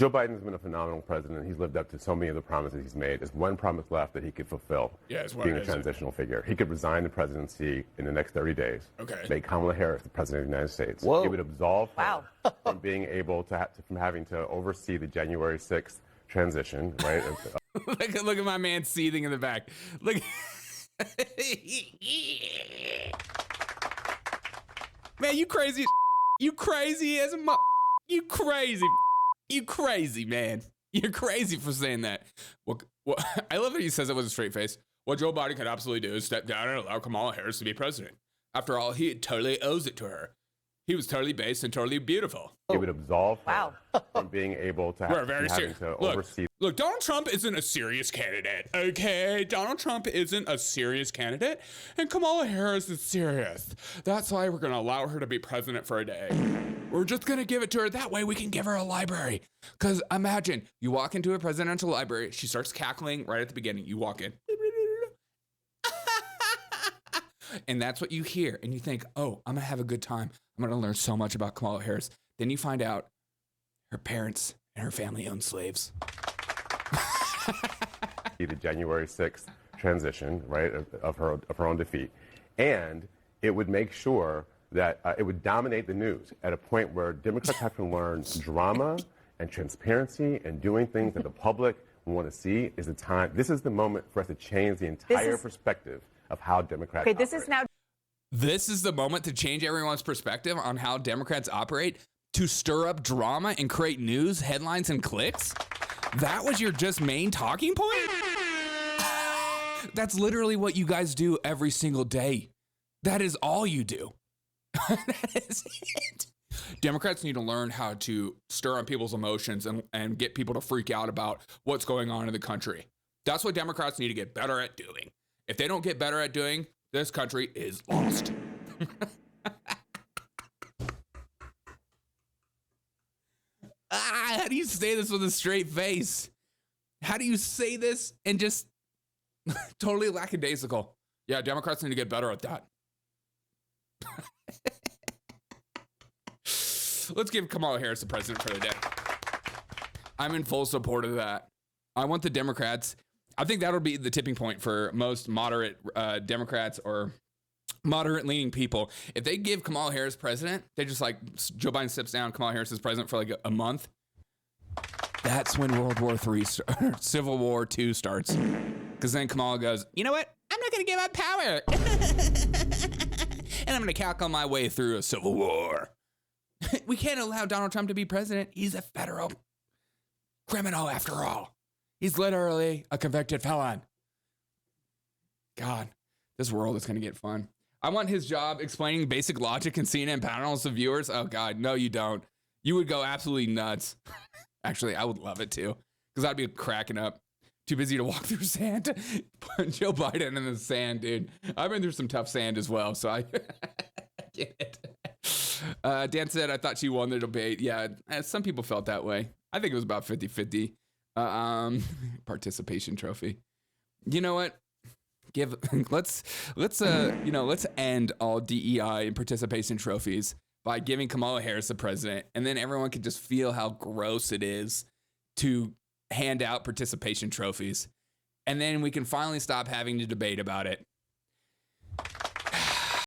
Joe Biden has been a phenomenal president. He's lived up to so many of the promises he's made. There's one promise left that he could fulfill, being a transitional figure. He could resign the presidency in the next 30 days, make Kamala Harris the president of the United States. Whoa. It would absolve her from being able to, from having to oversee the January 6th transition, right? Look at my man seething in the back. Look. Man, you crazy. You crazy as a you crazy. You crazy, man. You're crazy for saying that. Well, I love that he says it with a straight face. What Joe Biden could absolutely do is step down and allow Kamala Harris to be president. After all, he totally owes it to her. He was totally based and totally beautiful. It would absolve her from being able to, oversee. Look, Donald Trump isn't a serious candidate, okay? Donald Trump isn't a serious candidate, and Kamala Harris is serious. That's why we're going to allow her to be president for a day. We're just going to give it to her. That way we can give her a library. Because imagine, you walk into a presidential library, she starts cackling right at the beginning. You walk in. And that's what you hear. And you think, oh, I'm going to have a good time. I'm going to learn so much about Kamala Harris. Then you find out her parents and her family own slaves. The January 6th transition, right, of her own defeat. And it would make sure that it would dominate the news at a point where Democrats have to learn drama and transparency and doing things that the public want to see is the time. This is the moment for us to change the entire perspective of how Democrats operate. This is the moment to change everyone's perspective on how Democrats operate, to stir up drama and create news, headlines, and clicks? That was your just main talking point? That's literally what you guys do every single day. That is all you do. That is it. Democrats need to learn how to stir up people's emotions and get people to freak out about what's going on in the country. That's what Democrats need to get better at doing. If they don't get better at doing, this country is lost. How do you say this with a straight face? How do you say this and just totally lackadaisical? Yeah, Democrats need to get better at that. Let's give Kamala Harris the president for the day. I'm in full support of that. I want the Democrats. I think that'll be the tipping point for most moderate Democrats or moderate-leaning people. If they give Kamala Harris president, they just like Joe Biden steps down, Kamala Harris is president for like a month. That's when World War III, Civil War II starts. Because then Kamala goes, you know what? I'm not going to give up power. And I'm going to cackle my way through a civil war. We can't allow Donald Trump to be president. He's a federal criminal after all. He's literally a convicted felon. God, this world is going to get fun. I want his job explaining basic logic in CNN panels to viewers. Oh, God, no, you don't. You would go absolutely nuts. Actually, I would love it, too, because I'd be cracking up. Too busy to walk through sand. Put Joe Biden in the sand, dude. I've been through some tough sand as well, so I get it. Dan said, I thought she won the debate. Yeah, some people felt that way. I think it was about 50-50. Participation trophy. You know what? Let's end all DEI and participation trophies by giving Kamala Harris the president, and then everyone can just feel how gross it is to hand out participation trophies. And then we can finally stop having to debate about it.